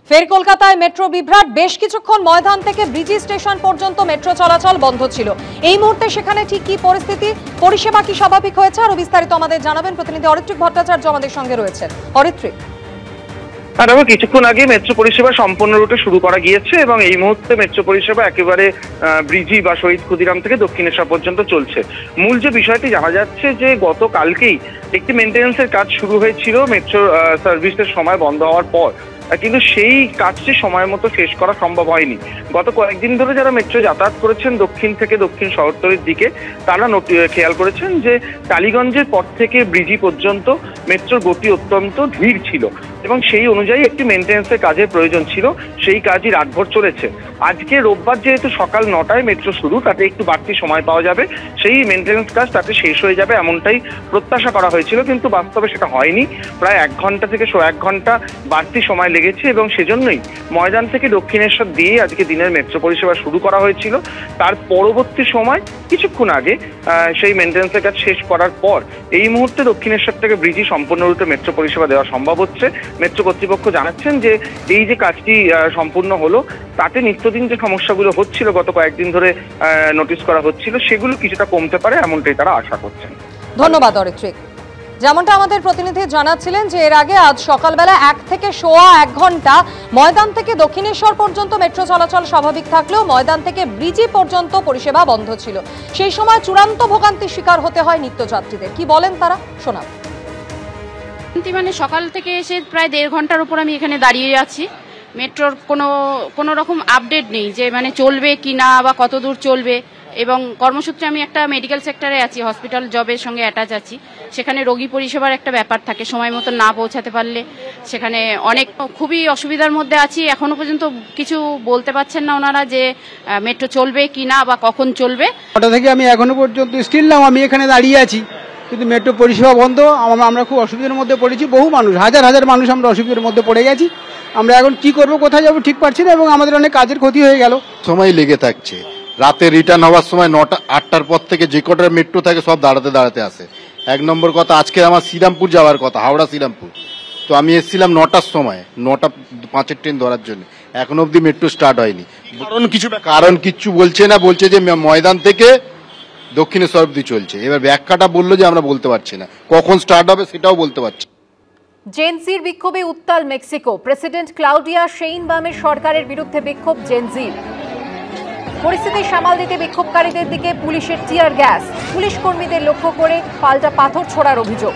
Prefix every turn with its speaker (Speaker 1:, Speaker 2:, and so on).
Speaker 1: ফের কলকাতায় মেট্রো বিভ্রাট। বেশ কিছুক্ষণ ময়দান থেকে ব্রিজি স্টেশন পর্যন্ত মেট্রো চলাচল বন্ধ ছিল। এই মুহূর্তে সেখানে ঠিক কি পরিস্থিতি, পরিষেবা কি স্বাভাবিক হয়েছে, আরো বিস্তারিত আমাদের জানাবেন প্রতিনিধি অরিত্রিক ভট্টাচার্য আমাদের সঙ্গে রয়েছেন। অরিত্রিক,
Speaker 2: কিছুক্ষণ আগে মেট্রো পরিষেবা সম্পূর্ণ রুটে শুরু করা গিয়েছে এবং এই মুহূর্তে মেট্রো পরিষেবা একেবারে ব্রিজি বা শহীদ ক্ষুদিরাম থেকে দক্ষিণেশ্বর পর্যন্ত চলছে। মূল যে বিষয়টি জানা যাচ্ছে যে গতকালকেই একটি মেনটেন্যান্সের কাজ শুরু হয়েছিল মেট্রো সার্ভিসের সময় বন্ধ হওয়ার পর, কিন্তু সেই কাজটি সময় মতো শেষ করা সম্ভব হয়নি। গত কয়েকদিন ধরে যারা মেট্রো যাতায়াত করেছেন দক্ষিণ থেকে দক্ষিণ শহরতলির দিকে, তারা খেয়াল করেছেন যে টালিগঞ্জের পর থেকে ব্রিজি পর্যন্ত মেট্রোর গতি অত্যন্ত ধীর ছিল এবং সেই অনুযায়ী একটি মেনটেন্যান্সের কাজের প্রয়োজন ছিল। সেই কাজই রাতভর চলেছে। আজকে রোববার যেহেতু সকাল 9টায় মেট্রো শুরু, তাতে একটু বাড়তি সময় পাওয়া যাবে, সেই মেনটেন্যান্স কাজ তাতে শেষ হয়ে যাবে এমনটাই প্রত্যাশা করা হয়েছিল, কিন্তু বাস্তবে সেটা হয়নি। প্রায় 1 ঘন্টা থেকে 1.5 ঘন্টা বাড়তি সময় লেগেছে এবং সেজন্যই ময়দান থেকে দক্ষিণেশ্বর দিয়ে আজকে দিনের মেট্রো পরিষেবা শুরু করা হয়েছিল। তার পরবর্তী সময় কিছুক্ষণ আগে সেই মেনটেন্যান্সের কাজ শেষ করার পর এই মুহূর্তে দক্ষিণেশ্বর থেকে ব্রিজি সম্পূর্ণ রুটে মেট্রো পরিষেবা দেওয়া সম্ভব হচ্ছে। মেট্রো কর্তৃপক্ষ জানাচ্ছেন যে এই যে কাজটি সম্পূর্ণ হলো, তাতে নিত্যদিন যে সমস্যাগুলো হচ্ছিল গত কয়েকদিন ধরে নোটিশ করা হচ্ছিল, সেগুলো কিছুটা কমতে পারে এমনটাই তারা আশা করছেন।
Speaker 1: ধন্যবাদ অরিত্রিক। যেমনটা আমাদের প্রতিনিধি জানাচ্ছিলেন যে এর আগে আজ সকালবেলা 1 থেকে 1.5 ঘন্টা ময়দান থেকে দক্ষিণেশ্বর পর্যন্ত মেট্রো চলাচল স্বাভাবিক থাকলেও ময়দান থেকে ব্রিজি পর্যন্ত পরিষেবা বন্ধ ছিল। সেই সময় চূড়ান্ত ভোগান্তির শিকার হতে হয় নিত্যযাত্রীদের। কি বলেন তারা, শোনাব।
Speaker 3: মানে সকাল থেকে এসে প্রায় 1.5 ঘন্টার উপর আমি এখানে দাঁড়িয়ে আছি। মেট্রোর কোনো রকম আপডেট নেই যে মানে চলবে কি না বা কত দূর চলবে। এবং কর্মসূত্রে আমি একটা মেডিকেল সেক্টরে আছি, হসপিটাল জবের সঙ্গে অ্যাটাচ আছি। সেখানে রোগী পরিষেবার একটা ব্যাপার থাকে, সময় মতো না পৌঁছাতে পারলে সেখানে খুবই অসুবিধার মধ্যে আছি। এখনো পর্যন্ত কিছু বলতে পারছেন না ওনারা যে মেট্রো চলবে কি না বা কখন চলবে।
Speaker 4: ওটা থেকে আমি এখনো পর্যন্ত স্টিল নাও আমি এখানে দাঁড়িয়ে আছি, কিন্তু মেট্রো পরিষেবা বন্ধ। আমরা খুব অসুবিধার মধ্যে পড়েছি, বহু মানুষ, হাজার হাজার মানুষ আমরা অসুবিধার মধ্যে পড়ে গেছি। আমরা এখন কি করব, কোথায় যাবো ঠিক পাচ্ছি না এবং আমাদের অনেক কাজের ক্ষতি হয়ে গেল।
Speaker 5: সময় লেগে থাকছে, রাতে রিটার্ন হওয়ার সময় 8টার পর থেকে যে কটা মেট্রো থাকে সব দাঁড়াতে আসে। 1 নম্বর কথা, আজকে আমার শ্রীরামপুর যাওয়ার কথা, হাওড়া শ্রীরামপুর, তো আমি এসেছিলাম 9টার সময়, 9:05 ট্রেন ধরার জন্য। এখনো অব্দি মেট্রো স্টার্ট হয়নি। কারণ কিচ্ছু বলছে না, বলছে যে ময়দান থেকে দক্ষিণেশ্বর অব্দি চলছে। এবার ব্যাখ্যাটা বললো যে আমরা বলতে পারছি না, কখন স্টার্ট হবে সেটাও বলতে পারছি।
Speaker 1: জেনজির বিক্ষোভে উত্তাল মেক্সিকো। প্রেসিডেন্ট ক্লাউডিয়া শেইনবামের সরকারের বিরুদ্ধে বিক্ষোভ জেনজির। পরিস্থিতি সামাল দিতে বিক্ষোভকারীদের দিকে পুলিশের টিয়ার গ্যাস, পুলিশ কর্মীদের লক্ষ্য করে পাল্টা পাথর ছোড়ার অভিযোগ।